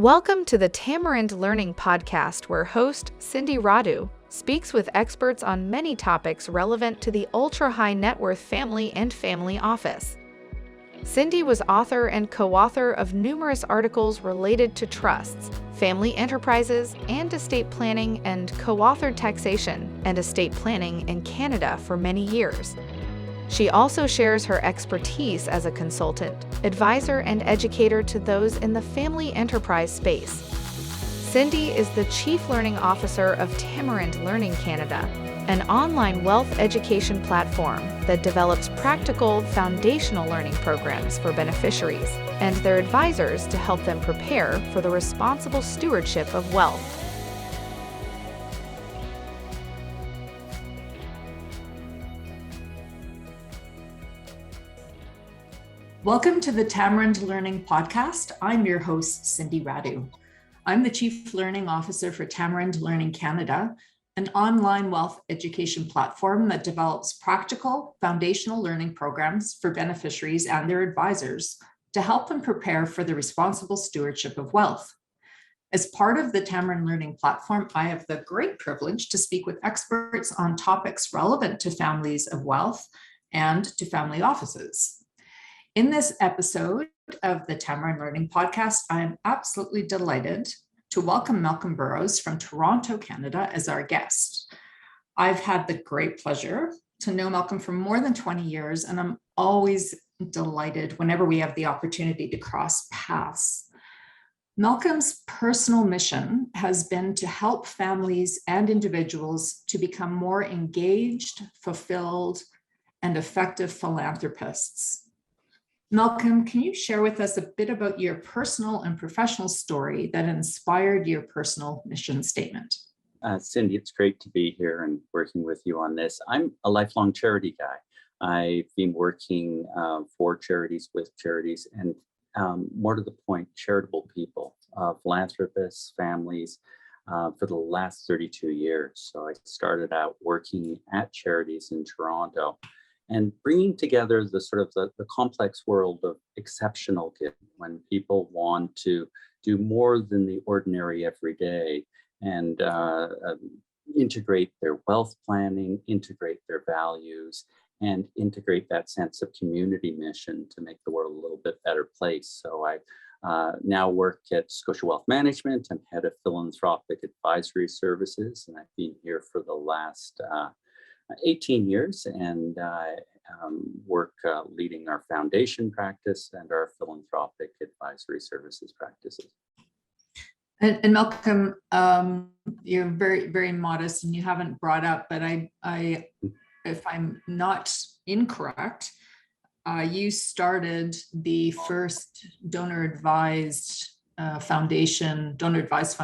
Welcome to the Tamarind Learning podcast, where host Cindy Radu speaks with experts on many topics relevant to the ultra-high net worth family and family office. Cindy was author and co-author of numerous articles related to trusts, family enterprises, and estate planning, and co-authored taxation and estate planning in Canada for many years. She also shares her expertise as a consultant, advisor, and educator to those in the family enterprise space. Cindy is the Chief Learning Officer of Tamarind Learning Canada, an online wealth education platform that develops practical foundational learning programs for beneficiaries and their advisors to help them prepare for the responsible stewardship of wealth. Welcome to the Tamarind Learning podcast. I'm your host, Cindy Radu. I'm the Chief Learning Officer for Tamarind Learning Canada, an online wealth education platform that develops practical foundational learning programs for beneficiaries and their advisors to help them prepare for the responsible stewardship of wealth. As part of the Tamarind Learning platform, I have the great privilege to speak with experts on topics relevant to families of wealth and to family offices. In this episode of the Tamarind Learning podcast, I am absolutely delighted to welcome Malcolm Burrows from Toronto, Canada, as our guest. I've had the great pleasure to know Malcolm for more than 20 years, and I'm always delighted whenever we have the opportunity to cross paths. Malcolm's personal mission has been to help families and individuals to become more engaged, fulfilled, and effective philanthropists. Malcolm, can you share with us a bit about your personal and professional story that inspired your personal mission statement? Cindy, it's great to be here and working with you on this. I'm a lifelong charity guy. I've been working for charities, with charities, and more to the point, charitable people, philanthropists, families, for the last 32 years. So I started out working at charities in Toronto, and bringing together the sort of the complex world of exceptional giving, when people want to do more than the ordinary every day and integrate their wealth planning, integrate their values, and integrate that sense of community mission to make the world a little bit better place. So I now work at Scotia Wealth Management. I'm head of Philanthropic Advisory Services, and I've been here for the last 18 years, and I work leading our foundation practice and our philanthropic advisory services practices. And Malcolm, you're very, very modest, and you haven't brought up, but I if I'm not incorrect, you started the first donor advised fund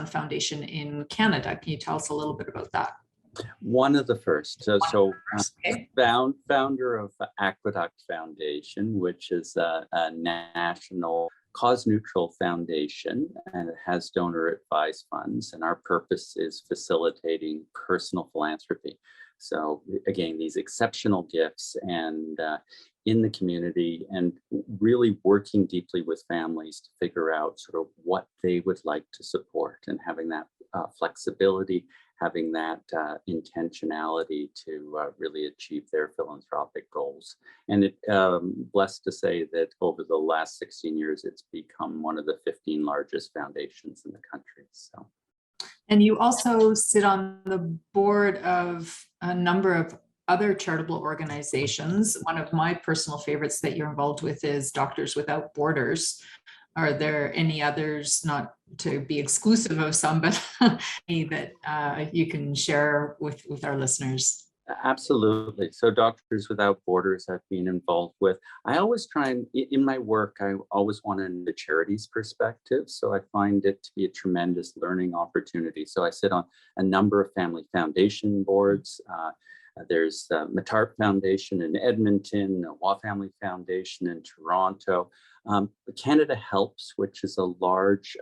foundation in Canada. Can you tell us a little bit about that? One of the first. Founder of Aqueduct Foundation, which is a national cause-neutral foundation, and it has donor advised funds. And our purpose is facilitating personal philanthropy. So again, these exceptional gifts and in the community, and really working deeply with families to figure out sort of what they would like to support, and having that flexibility, having that intentionality to really achieve their philanthropic goals. And it, blessed to say that over the last 16 years, it's become one of the 15 largest foundations in the country. So. And you also sit on the board of a number of other charitable organizations. One of my personal favorites that you're involved with is Doctors Without Borders. Are there any others, not to be exclusive of some, but any that you can share with our listeners? Absolutely. So Doctors Without Borders I've been involved with. I always try and, in my work, I always want in the charities perspective. So I find it to be a tremendous learning opportunity. So I sit on a number of family foundation boards. There's Matarp Foundation in Edmonton, Wa Family Foundation in Toronto. Canada Helps, which is a large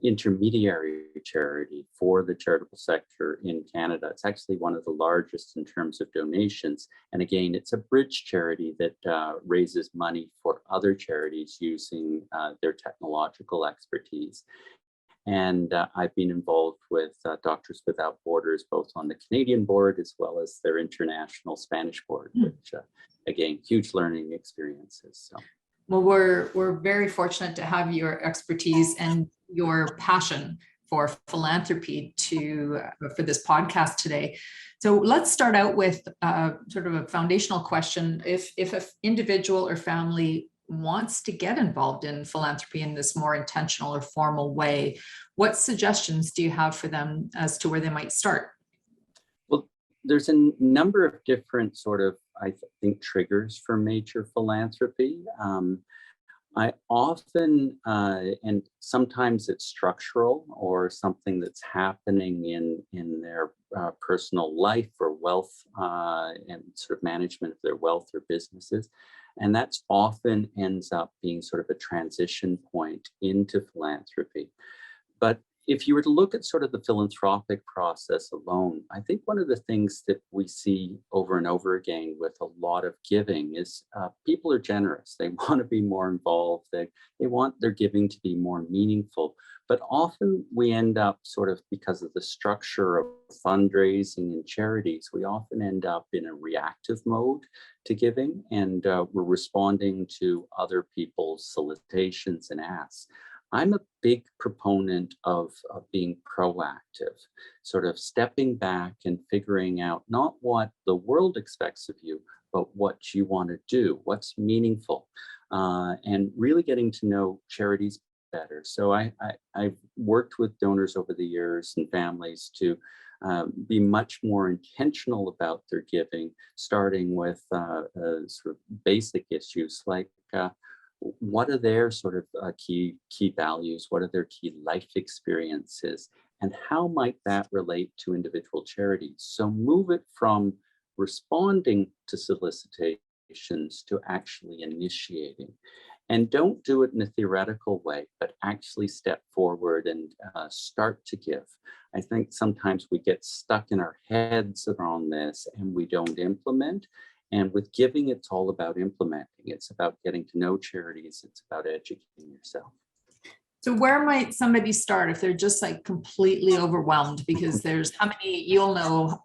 intermediary charity for the charitable sector in Canada. It's actually one of the largest in terms of donations. And again, it's a bridge charity that raises money for other charities using their technological expertise. And I've been involved with Doctors Without Borders, both on the Canadian board as well as their international Spanish board, which again, huge learning experiences. So. Well, we're very fortunate to have your expertise and your passion for philanthropy for this podcast today. So let's start out with sort of a foundational question. If an individual or family wants to get involved in philanthropy in this more intentional or formal way, what suggestions do you have for them as to where they might start? Well, there's a number of different sort of, I think, triggers for major philanthropy. I often, and sometimes it's structural or something that's happening in their personal life or wealth and sort of management of their wealth or businesses. And that's often ends up being sort of a transition point into philanthropy. But if you were to look at sort of the philanthropic process alone, I think one of the things that we see over and over again with a lot of giving is people are generous. They want to be more involved. They want their giving to be more meaningful. But often we end up sort of, because of the structure of fundraising and charities, we often end up in a reactive mode to giving, and we're responding to other people's solicitations and asks. I'm a big proponent of being proactive, sort of stepping back and figuring out not what the world expects of you, but what you want to do, what's meaningful, and really getting to know charities better. So I've worked with donors over the years and families to be much more intentional about their giving, starting with sort of basic issues like what are their sort of key values? What are their key life experiences? And how might that relate to individual charities? So move it from responding to solicitations to actually initiating. And don't do it in a theoretical way, but actually step forward and start to give. I think sometimes we get stuck in our heads around this and we don't implement. And with giving, it's all about implementing. It's about getting to know charities. It's about educating yourself. So where might somebody start if they're just like completely overwhelmed? Because there's how many, you'll know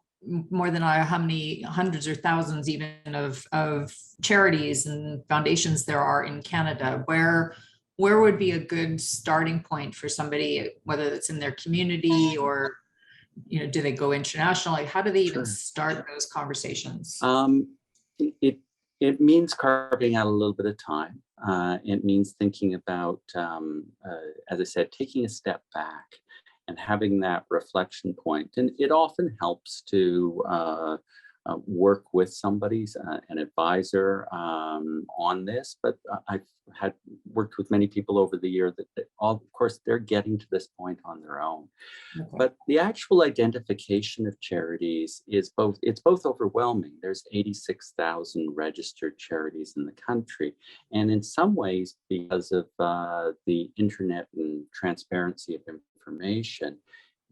more than I, how many hundreds or thousands even of charities and foundations there are in Canada. Where would be a good starting point for somebody, whether it's in their community or, do they go international? Like, how do they even start those conversations? It means carving out a little bit of time. It means thinking about, as I said, taking a step back and having that reflection point. And it often helps to work with somebody, an advisor on this. But I've worked with many people over the year that of course, they're getting to this point on their own. Okay. But the actual identification of charities is both overwhelming. There's 86,000 registered charities in the country. And in some ways, because of the internet and transparency of information,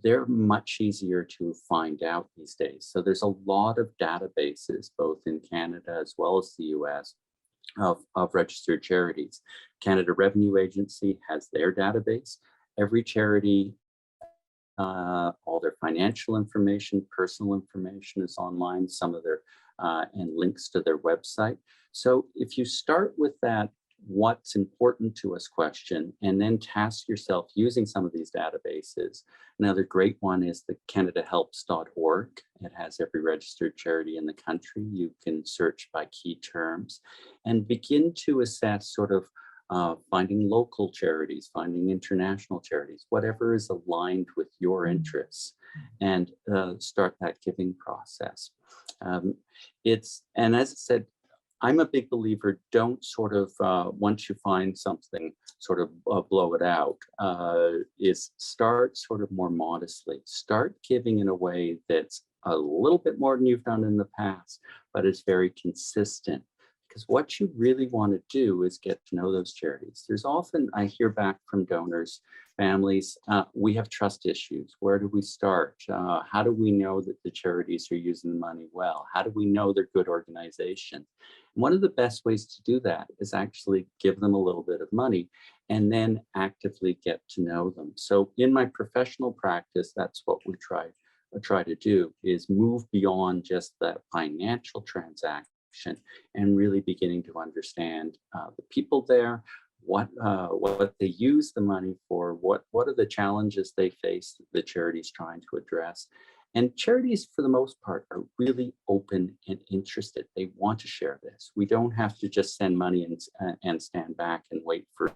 they're much easier to find out these days. So there's a lot of databases, both in Canada as well as the US, of registered charities. Canada Revenue Agency has their database. Every charity, all their financial information, personal information is online, some of their, and links to their website. So if you start with that, what's important to us question, and then task yourself using some of these databases. Another great one is the canadahelps.org. It has every registered charity in the country. You can search by key terms and begin to assess sort of finding local charities, finding international charities, whatever is aligned with your interests, and start that giving process. And as I said, I'm a big believer, don't sort of, once you find something, sort of blow it out, is start sort of more modestly. Start giving in a way that's a little bit more than you've done in the past, but is very consistent. Because what you really want to do is get to know those charities. There's often, I hear back from donors, families, we have trust issues. Where do we start? How do we know that the charities are using the money well? How do we know they're good organizations? One of the best ways to do that is actually give them a little bit of money and then actively get to know them. So in my professional practice, that's what we try to do, is move beyond just that financial transaction and really beginning to understand the people there, what they use the money for, what are the challenges they face that the charity's trying to address. And charities, for the most part, are really open and interested. They want to share this. We don't have to just send money and stand back and wait for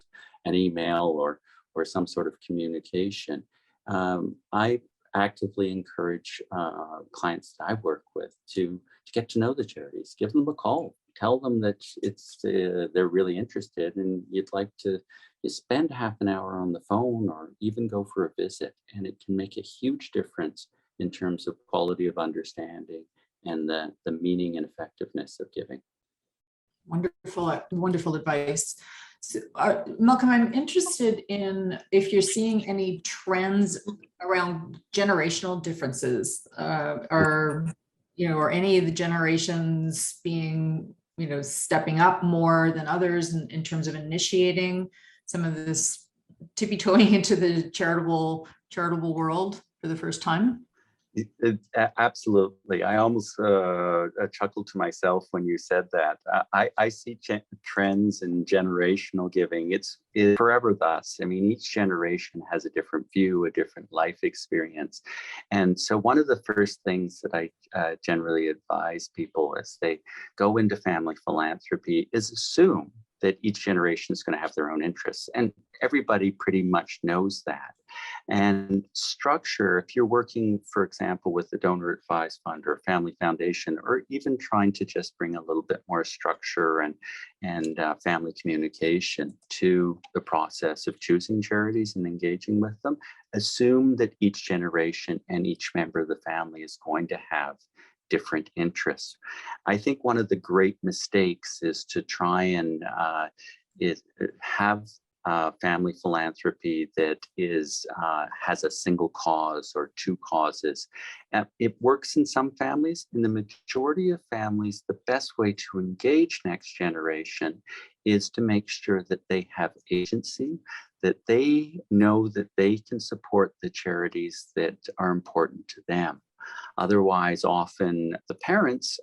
an email or some sort of communication. I actively encourage clients that I work with to get to know the charities. Give them a call. Tell them that they're really interested and you'd like to spend half an hour on the phone or even go for a visit. And it can make a huge difference in terms of quality of understanding and the meaning and effectiveness of giving. Wonderful advice. So, Malcolm, I'm interested in if you're seeing any trends around generational differences, or any of the generations being, stepping up more than others in terms of initiating some of this tippy-toeing into the charitable world for the first time. Absolutely. I almost chuckled to myself when you said that. I see trends in generational giving. It's forever thus. I mean, each generation has a different view, a different life experience. And so one of the first things that I generally advise people as they go into family philanthropy is assume that each generation is going to have their own interests. And everybody pretty much knows that. And structure, if you're working, for example, with a donor advised fund or a family foundation, or even trying to just bring a little bit more structure and family communication to the process of choosing charities and engaging with them, assume that each generation and each member of the family is going to have different interests. I think one of the great mistakes is to try and have family philanthropy that has a single cause or two causes. It works in some families. In the majority of families, the best way to engage next generation is to make sure that they have agency, that they know that they can support the charities that are important to them. Otherwise, often the parents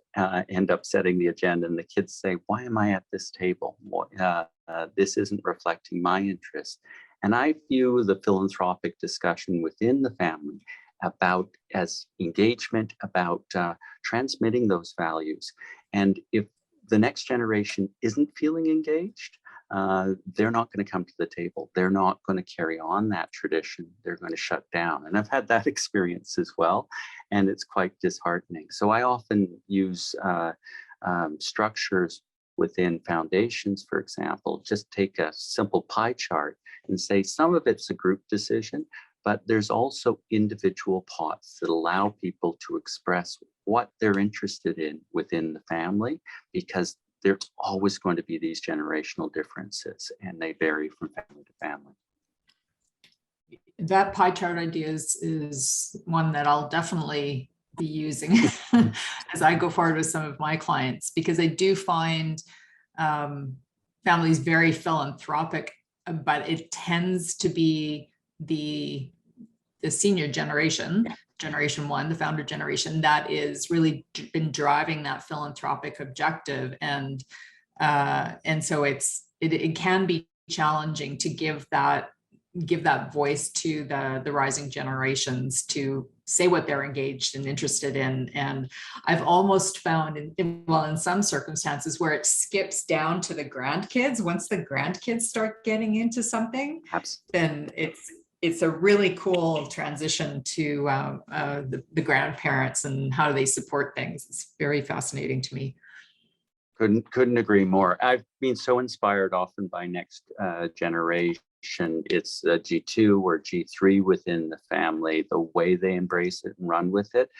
end up setting the agenda and the kids say, why am I at this table? This isn't reflecting my interests. And I view the philanthropic discussion within the family as engagement, about transmitting those values. And if the next generation isn't feeling engaged, they're not going to come to the table. They're not going to carry on that tradition. They're going to shut down. And I've had that experience as well, and it's quite disheartening. So I often use structures within foundations, for example. Just take a simple pie chart and say some of it's a group decision, but there's also individual pots that allow people to express what they're interested in within the family, because there's always going to be these generational differences, and they vary from family to family. That pie chart idea is one that I'll definitely be using as I go forward with some of my clients, because I do find families very philanthropic, but it tends to be the senior generation, generation one, the founder generation, that is really been driving that philanthropic objective. And so it can be challenging to give that voice to the rising generations to say what they're engaged and interested in. And I've almost found in some circumstances where it skips down to the grandkids. Once the grandkids start getting into something, then it's a really cool transition to the grandparents and how they support things. It's very fascinating to me. Couldn't agree more. I've been so inspired often by next generation it's a G2 or G3 within the family, the way they embrace it and run with it.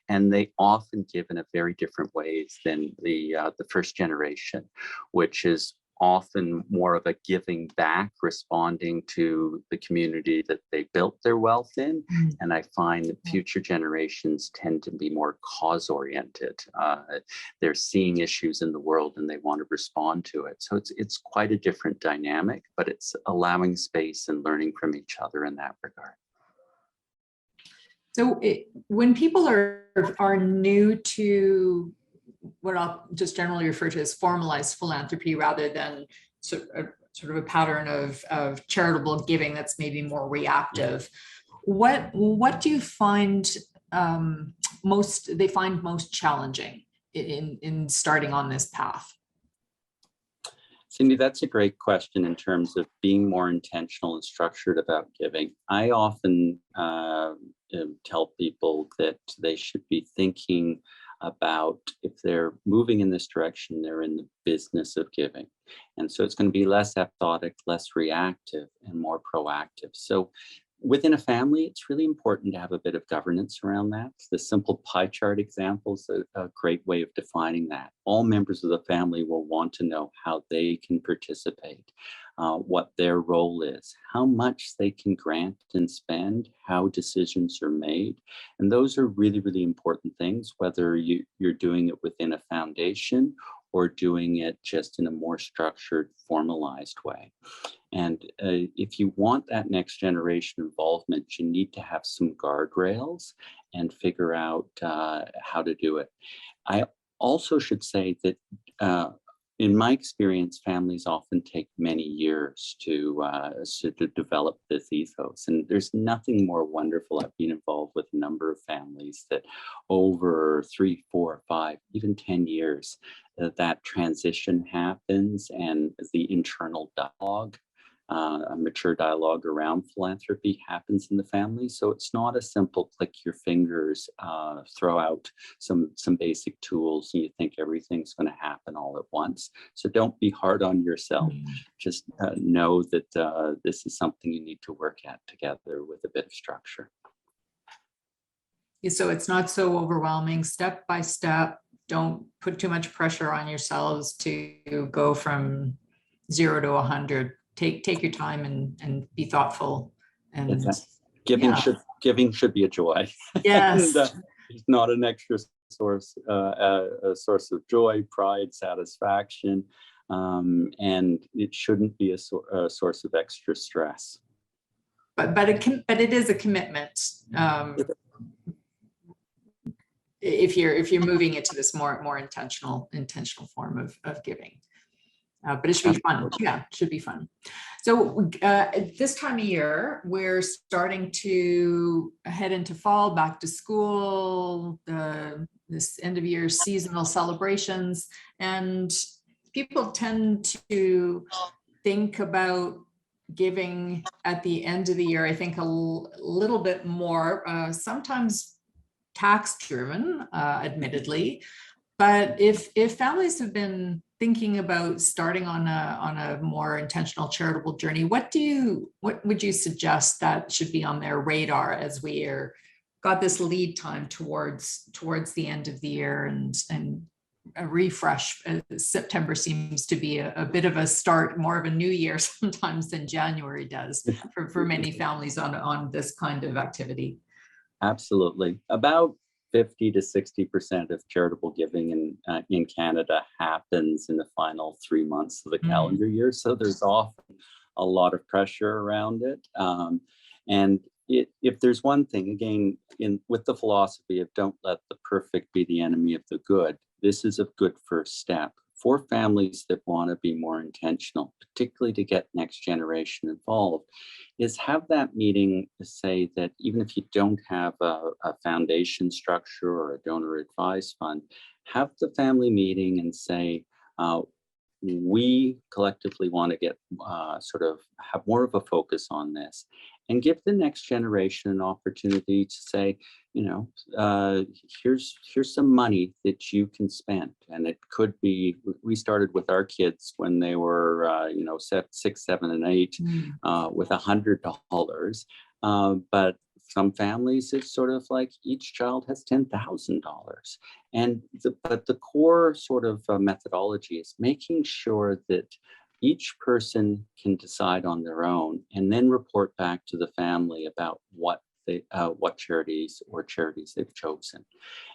And they often give in a very different ways than the first generation, which is often more of a giving back, responding to the community that they built their wealth in. And I find that future generations tend to be more cause-oriented. They're seeing issues in the world and they want to respond to it. So it's quite a different dynamic, but it's allowing space and learning from each other in that regard. So when people are new to what I'll just generally refer to as formalized philanthropy, rather than sort of a pattern of charitable giving that's maybe more reactive, what do you find most challenging in starting on this path? Cindy, that's a great question in terms of being more intentional and structured about giving. I often tell people that they should be thinking about, if they're moving in this direction, they're in the business of giving. And so it's going to be less episodic, less reactive, and more proactive. So within a family, it's really important to have a bit of governance around that. The simple pie chart example is a great way of defining that. All members of the family will want to know how they can participate, what their role is, how much they can grant and spend, how decisions are made. And those are really, really important things, whether you're doing it within a foundation or doing it just in a more structured, formalized way. And if you want that next generation involvement, you need to have some guardrails and figure out how to do it. I also should say that in my experience, families often take many years to develop this ethos. And there's nothing more wonderful. I've been involved with a number of families that over 3, 4, 5, even 10 years, that transition happens and the internal dialogue, a mature dialogue around philanthropy happens in the family. So it's not a simple click your fingers, throw out some basic tools and you think everything's going to happen all at once. So don't be hard on yourself. Just know that this is something you need to work at together with a bit of structure. So it's not so overwhelming, step by step. Don't put too much pressure on yourselves to go from 0 to 100. Take your time and be thoughtful. And giving should be a joy. Yes. And, it's not an extra source, a source of joy, pride, satisfaction, and it shouldn't be a source of extra stress. But it is a commitment. If you're moving it to this more intentional form of giving. But it should be fun. Yeah, it should be fun. So this time of year, we're starting to head into fall, back to school, this end of year seasonal celebrations, and people tend to think about giving at the end of the year, I think a little bit more, sometimes tax driven, admittedly. But if families have been thinking about starting on a more intentional charitable journey, what would you suggest that should be on their radar as we got this lead time towards the end of the year and a refresh? September seems to be a bit of a start, more of a new year sometimes than January does for many families on this kind of activity. Absolutely. About 50 to 60% of charitable giving in Canada happens in the final 3 months of the calendar year. So there's often a lot of pressure around it. And if there's one thing, again, with the philosophy of don't let the perfect be the enemy of the good, this is a good first step for families that want to be more intentional, particularly to get next generation involved, is have that meeting to say that even if you don't have a foundation structure or a donor advised fund, have the family meeting and say, we collectively want to get sort of have more of a focus on this. and give the next generation an opportunity to say, here's some money that you can spend. And it could be, we started with our kids when they were, 6, 7, and 8 with $100. But some families, it's sort of like each child has $10,000. And but the core sort of methodology is making sure that each person can decide on their own and then report back to the family about what charities they've chosen.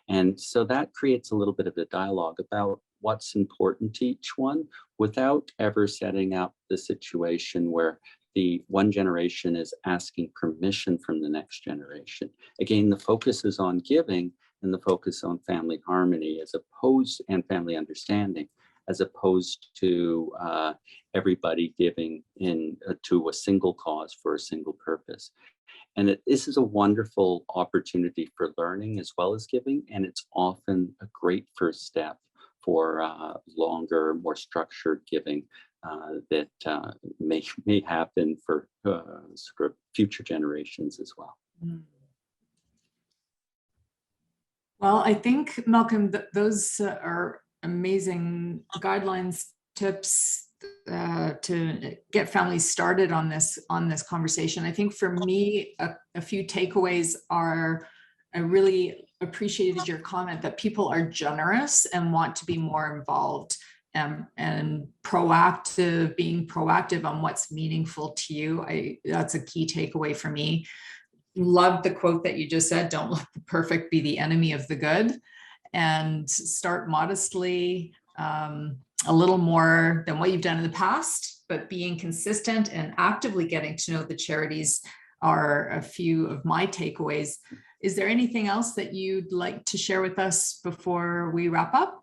And so that creates a little bit of a dialogue about what's important to each one without ever setting up the situation where the one generation is asking permission from the next generation. Again, the focus is on giving and the focus on family harmony and family understanding, as opposed to everybody giving to a single cause for a single purpose. And this is a wonderful opportunity for learning as well as giving, and it's often a great first step for longer, more structured giving that may happen for sort of future generations as well. Well, I think, Malcolm, those are amazing guidelines, tips to get families started on this conversation. I think for me, a few takeaways are, I really appreciated your comment that people are generous and want to be more involved and being proactive on what's meaningful to you. That's a key takeaway for me. Love the quote that you just said, don't let the perfect be the enemy of the good, and start modestly, a little more than what you've done in the past, but being consistent and actively getting to know the charities are a few of my takeaways. Is there anything else that you'd like to share with us before we wrap up?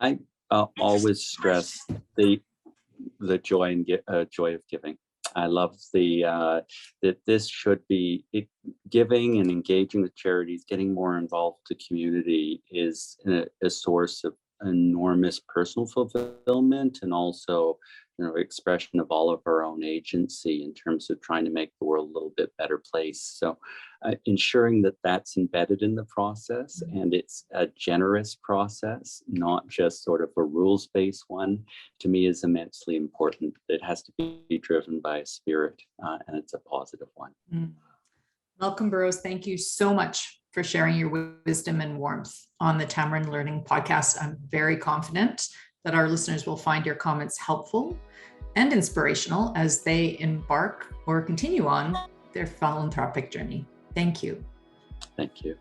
I always stress the joy of giving. I love that this should be giving and engaging with charities, getting more involved with the community is a source of enormous personal fulfillment and also expression of all of our own agency in terms of trying to make the world a little bit better place. So ensuring that that's embedded in the process and it's a generous process, not just sort of a rules-based one, to me is immensely important. It has to be driven by a spirit and it's a positive one. Malcolm Burrows, thank you so much for sharing your wisdom and warmth on the Tamarind Learning podcast. I'm very confident that our listeners will find your comments helpful and inspirational as they embark or continue on their philanthropic journey. Thank you. Thank you.